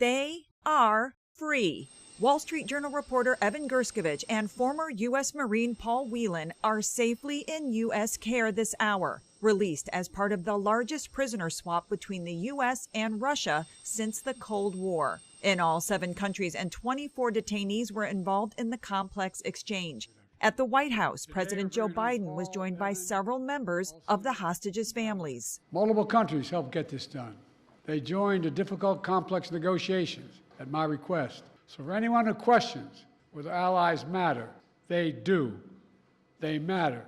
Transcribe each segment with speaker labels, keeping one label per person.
Speaker 1: They are free. Wall Street Journal reporter Evan Gerskovich and former U.S. Marine Paul Whelan are safely in U.S. care this hour, released as part of the largest prisoner swap between the U.S. and Russia since the Cold War. In all, 7 countries and 24 detainees were involved in the complex exchange. At the White House, President Joe Biden was joined by several members of the hostages' families.
Speaker 2: Multiple countries helped get this done. They joined the difficult, complex negotiations at my request. So for anyone who questions whether allies matter, they do. They matter.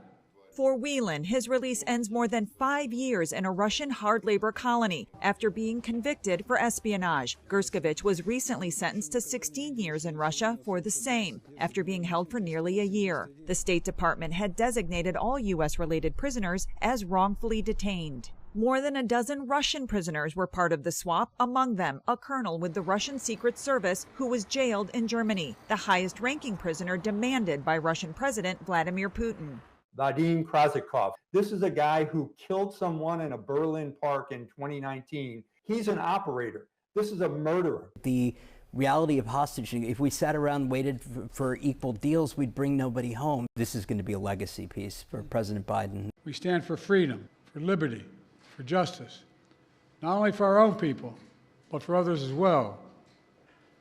Speaker 1: For Whelan, his release ends more than 5 years in a Russian hard labor colony after being convicted for espionage. Gerskovich was recently sentenced to 16 years in Russia for the same, after being held for nearly a year. The State Department had designated all U.S.-related prisoners as wrongfully detained. More than a dozen Russian prisoners were part of the swap, among them a colonel with the Russian Secret Service who was jailed in Germany, the highest-ranking prisoner demanded by Russian President Vladimir Putin.
Speaker 3: Vadim Krasikov. This is a guy who killed someone in a Berlin park in 2019. He's an operator. This is a murderer.
Speaker 4: The reality of hostage, if we sat around and waited for equal deals, we'd bring nobody home. This is going to be a legacy piece for President Biden.
Speaker 2: We stand for freedom, for liberty, for justice, not only for our own people, but for others as well.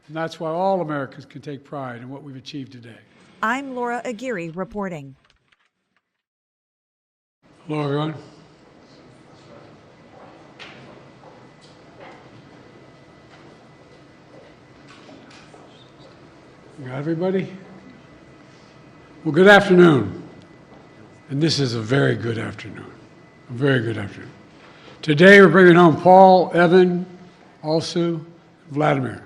Speaker 2: And that's why all Americans can take pride in what we've achieved today.
Speaker 1: I'm Laura Aguirre reporting.
Speaker 2: Hello, everyone. You got everybody? Well, good afternoon. And this is a very good afternoon. A very good afternoon. Today we're bringing home Paul, Evan, Alsu, and Vladimir.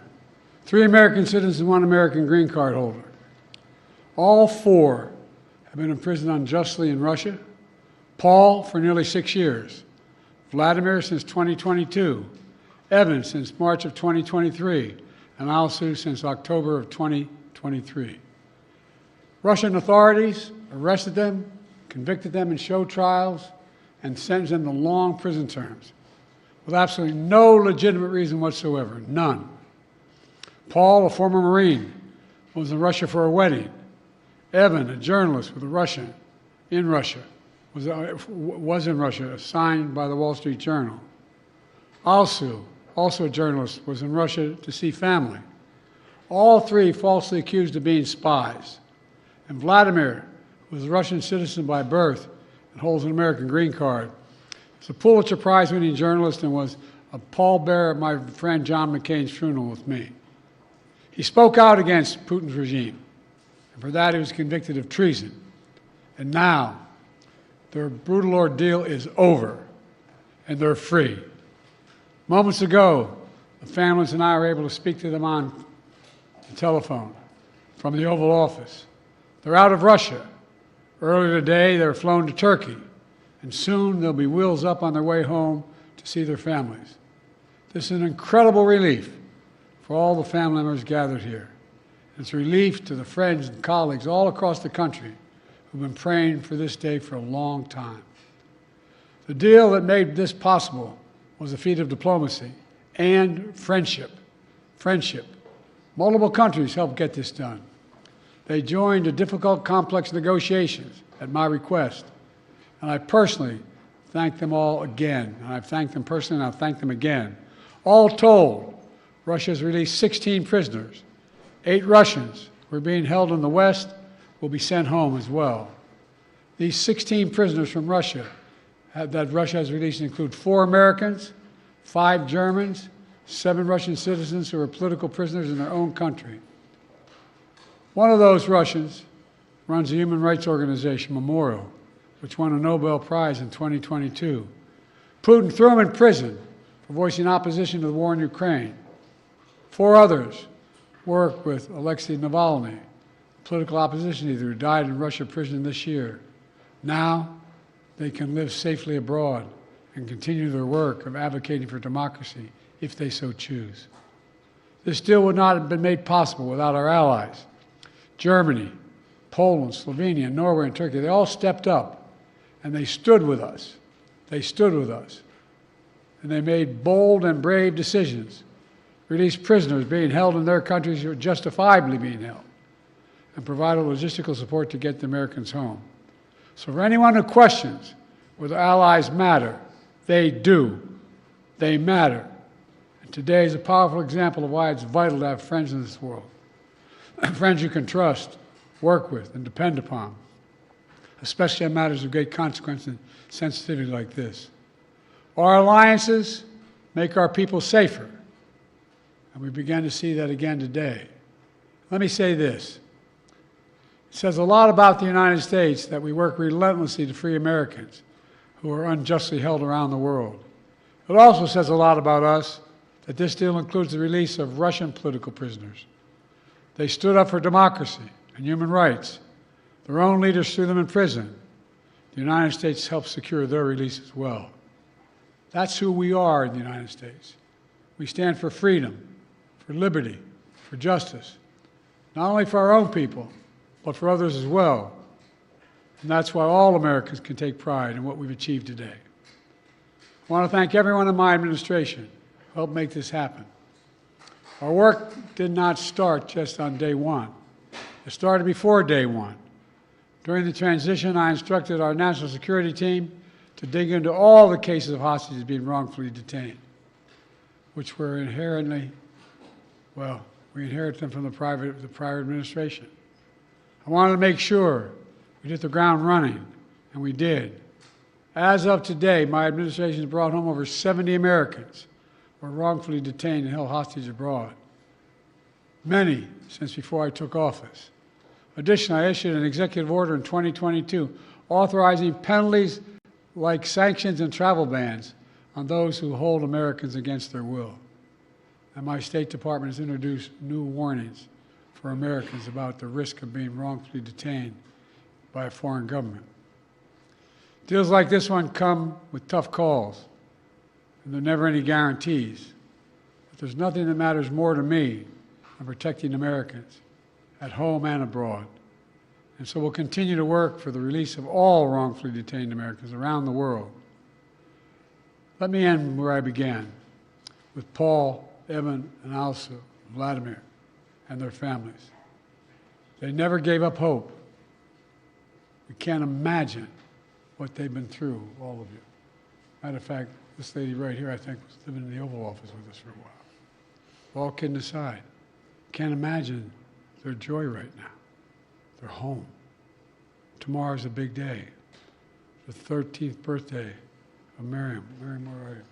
Speaker 2: 3 American citizens and 1 American green card holder. All 4 have been imprisoned unjustly in Russia. Paul for nearly 6 years. Vladimir since 2022. Evan since March of 2023. And Alsu since October of 2023. Russian authorities arrested them, convicted them in show trials, and sentenced them to long prison terms with absolutely no legitimate reason whatsoever, none. Paul, a former Marine, was in Russia for a wedding. Evan, a journalist with a Russian, in Russia, was in Russia, assigned by the Wall Street Journal. Alsu, also a journalist, was in Russia to see family. All 3 falsely accused of being spies. And Vladimir, who was a Russian citizen by birth, and holds an American green card. He's a Pulitzer Prize-winning journalist and was a pallbearer at my friend John McCain's funeral with me. He spoke out against Putin's regime, and for that he was convicted of treason. And now, their brutal ordeal is over, and they're free. Moments ago, the families and I were able to speak to them on the telephone from the Oval Office. They're out of Russia. Earlier today, they were flown to Turkey, and soon they'll be wheels up on their way home to see their families. This is an incredible relief for all the family members gathered here. It's a relief to the friends and colleagues all across the country who've been praying for this day for a long time. The deal that made this possible was a feat of diplomacy and friendship. Friendship. Multiple countries helped get this done. They joined the difficult, complex negotiations at my request. And I personally thank them all again. And I've thanked them personally, and I'll thank them again. All told, Russia has released 16 prisoners. 8 Russians who are being held in the West will be sent home as well. These 16 prisoners from Russia that Russia has released include 4 Americans, 5 Germans, 7 Russian citizens who are political prisoners in their own country. One of those Russians runs a human rights organization, Memorial, which won a Nobel Prize in 2022. Putin threw him in prison for voicing opposition to the war in Ukraine. 4 others work with Alexei Navalny, political opposition leader who died in Russia prison this year. Now they can live safely abroad and continue their work of advocating for democracy if they so choose. This deal would not have been made possible without our allies. Germany, Poland, Slovenia, Norway, and Turkey, they all stepped up, and they stood with us. They stood with us. And they made bold and brave decisions release prisoners being held in their countries who are justifiably being held, and provided logistical support to get the Americans home. So for anyone who questions whether allies matter, they do. They matter. And today is a powerful example of why it's vital to have friends in this world. Friends you can trust, work with, and depend upon, especially on matters of great consequence and sensitivity like this. Our alliances make our people safer, and we began to see that again today. Let me say this. It says a lot about the United States that we work relentlessly to free Americans who are unjustly held around the world. It also says a lot about us that this deal includes the release of Russian political prisoners. They stood up for democracy and human rights. Their own leaders threw them in prison. The United States helped secure their release as well. That's who we are in the United States. We stand for freedom, for liberty, for justice, not only for our own people, but for others as well. And that's why all Americans can take pride in what we've achieved today. I want to thank everyone in my administration who helped make this happen. Our work did not start just on day one. It started before day one. During the transition, I instructed our national security team to dig into all the cases of hostages being wrongfully detained, which were inherently, well, we inherited them from the prior administration. I wanted to make sure we hit the ground running, and we did. As of today, my administration has brought home over 70 Americans who were wrongfully detained and held hostage abroad, many since before I took office. Additionally, I issued an executive order in 2022 authorizing penalties like sanctions and travel bans on those who hold Americans against their will. And my State Department has introduced new warnings for Americans about the risk of being wrongfully detained by a foreign government. Deals like this one come with tough calls, and there are never any guarantees. But there's nothing that matters more to me than protecting Americans at home and abroad. And so we'll continue to work for the release of all wrongfully detained Americans around the world. Let me end where I began, with Paul, Evan, and also Vladimir and their families. They never gave up hope. We can't imagine what they've been through, all of you. Matter of fact, this lady right here, I think, was living in the Oval Office with us for a while. All kidding aside, can't imagine their joy right now. They're home. Tomorrow's a big day. The 13th birthday of Miriam. Miriam, where are you?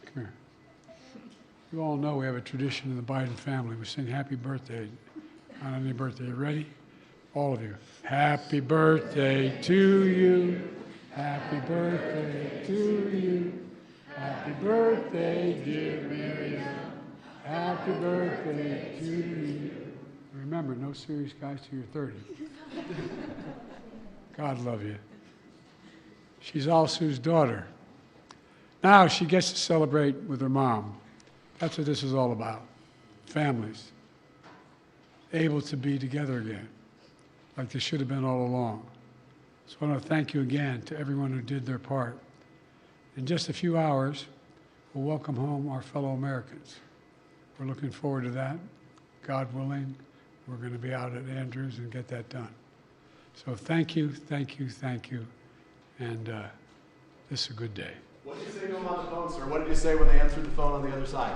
Speaker 2: Come here. You all know we have a tradition in the Biden family. We sing happy birthday on any birthday. You ready? All of you. Happy birthday to you. Happy birthday to you. Happy birthday, dear Miriam. Happy birthday to you. Remember, no serious guys till you're 30. God love you. She's Alsu's daughter. Now she gets to celebrate with her mom. That's what this is all about. Families able to be together again, like they should have been all along. So I want to thank you again to everyone who did their part. In just a few hours, we'll welcome home our fellow Americans. We're looking forward to that. God willing, we're going to be out at Andrews and get that done. So thank you, thank you, thank you. And this is a good day.
Speaker 5: What did you say to them on the phone, sir? What did you say when they answered the phone on the other side?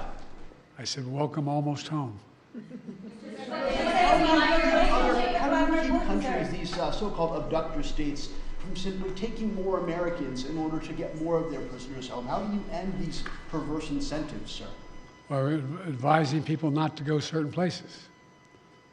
Speaker 2: I said, welcome almost home.
Speaker 6: How do you keep countries, these so-called abductor states, from simply taking more Americans in order to get more of their prisoners home? How do you end these perverse incentives, sir?
Speaker 2: Well, we're advising people not to go certain places.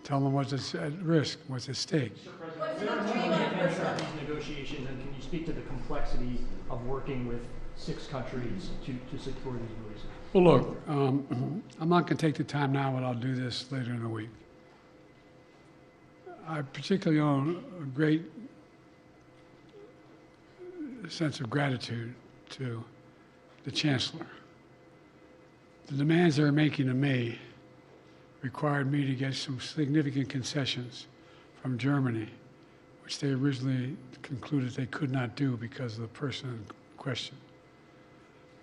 Speaker 2: Tell them what's at risk, what's at stake.
Speaker 7: Mr. President, where do you enter these negotiations, and can you speak to the complexity of working with 6 countries to secure these releases?
Speaker 2: Well, look, I'm not going to take the time now, but I'll do this later in the week. I particularly own a great sense of gratitude to the Chancellor. The demands they were making to me required me to get some significant concessions from Germany, which they originally concluded they could not do because of the person in question.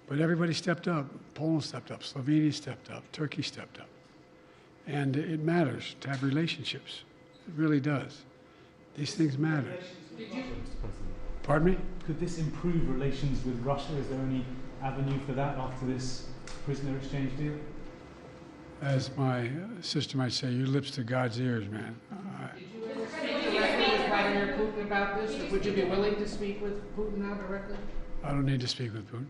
Speaker 2: But everybody stepped up. Poland stepped up. Slovenia stepped up. Turkey stepped up. And it matters to have relationships. It really does. These things matter. Pardon me?
Speaker 8: Could this improve relations with Russia? Is there any avenue for that after this prisoner exchange deal?
Speaker 2: As my sister might say, your lips to God's ears, man.
Speaker 9: Did you ever speak with Vladimir Putin about this? Or would you be willing to speak with Putin now directly?
Speaker 2: I don't need to speak with Putin.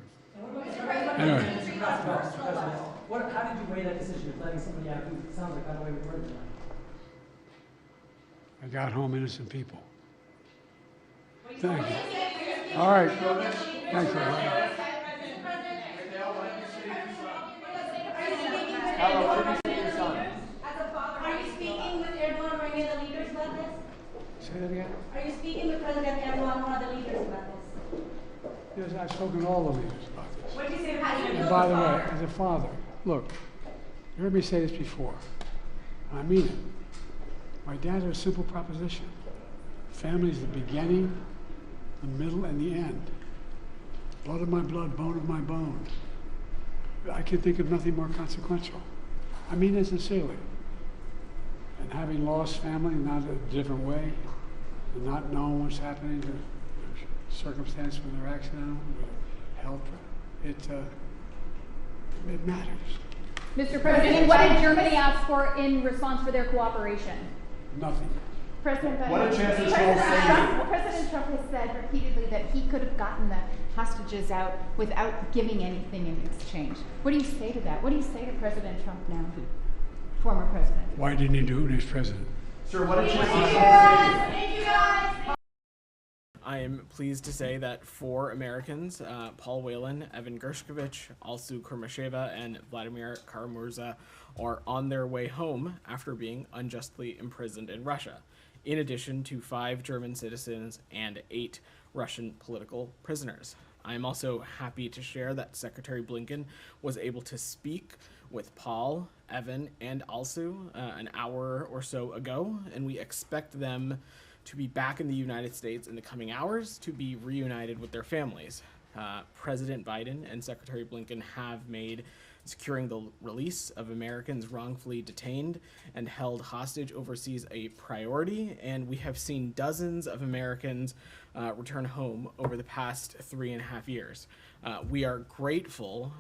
Speaker 2: Anyway.
Speaker 7: How did you weigh that decision of letting somebody out who sounds like got away with murder?
Speaker 2: I got home innocent people. Thank you. All right. Thanks, everybody.
Speaker 10: Are you speaking with Erdogan or any of the leaders about this?
Speaker 2: Say that again?
Speaker 10: Are you speaking with President Erdogan or other leaders about this?
Speaker 2: Yes, I've spoken to all the leaders about this.
Speaker 10: What did you say? How do you
Speaker 2: And
Speaker 10: feel
Speaker 2: by the
Speaker 10: as
Speaker 2: way,
Speaker 10: father?
Speaker 2: as a father, look, you heard me say this before. I mean it. My dad had a simple proposition. Family is the beginning, the middle, and the end. Blood of my blood, bone of my bone. I can think of nothing more consequential. I mean it sincerely. And having lost family, not a different way, and not knowing what's happening, their circumstance when they're accidental, health, it matters.
Speaker 11: Mr. President, what did Germany ask for in response for their cooperation?
Speaker 2: Nothing.
Speaker 11: President
Speaker 5: What did Chancellor Scholz say?
Speaker 12: President Trump has said repeatedly that he could have gotten the hostages out without giving anything in exchange. What do you say to that? What do you say to President Trump now, former president?
Speaker 2: Why didn't he do it when he was president?
Speaker 5: Sir, what did Chancellor Scholz say?
Speaker 10: Thank you guys.
Speaker 13: I am pleased to say that 4 Americans, Paul Whelan, Evan Gershkovich, Alsu Kurmasheva, and Vladimir Karamurza, are on their way home after being unjustly imprisoned in Russia, in addition to 5 German citizens and 8 Russian political prisoners. I am also happy to share that Secretary Blinken was able to speak with Paul, Evan, and Alsu an hour or so ago, and we expect them to be back in the United States in the coming hours to be reunited with their families. President Biden and Secretary Blinken have made securing the release of Americans wrongfully detained and held hostage overseas a priority, and we have seen dozens of Americans return home over the past 3.5 years. We are grateful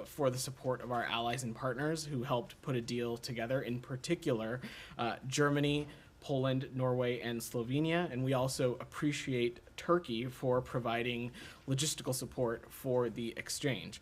Speaker 13: for the support of our allies and partners who helped put a deal together, in particular Germany, Poland, Norway, and Slovenia, and we also appreciate Turkey for providing logistical support for the exchange.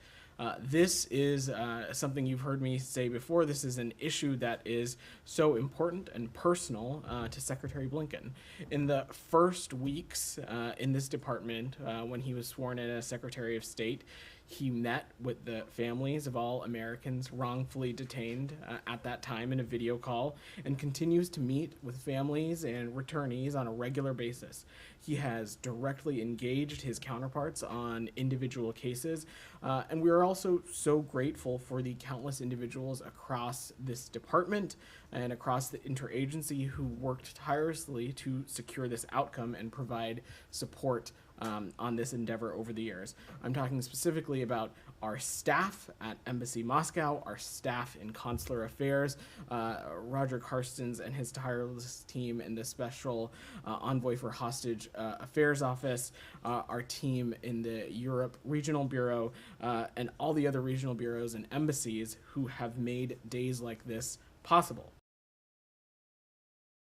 Speaker 13: This is something you've heard me say before. This is an issue that is so important and personal to Secretary Blinken. In the first weeks in this department, when he was sworn in as Secretary of State, he met with the families of all Americans wrongfully detained at that time in a video call, and continues to meet with families and returnees on a regular basis. He has directly engaged his counterparts on individual cases, and we are also so grateful for the countless individuals across this department and across the interagency who worked tirelessly to secure this outcome and provide support on this endeavor over the years. I'm talking specifically about our staff at Embassy Moscow, our staff in Consular Affairs, Roger Karstens and his tireless team in the Special Envoy for Hostage Affairs Office, our team in the Europe Regional Bureau, and all the other regional bureaus and embassies who have made days like this possible.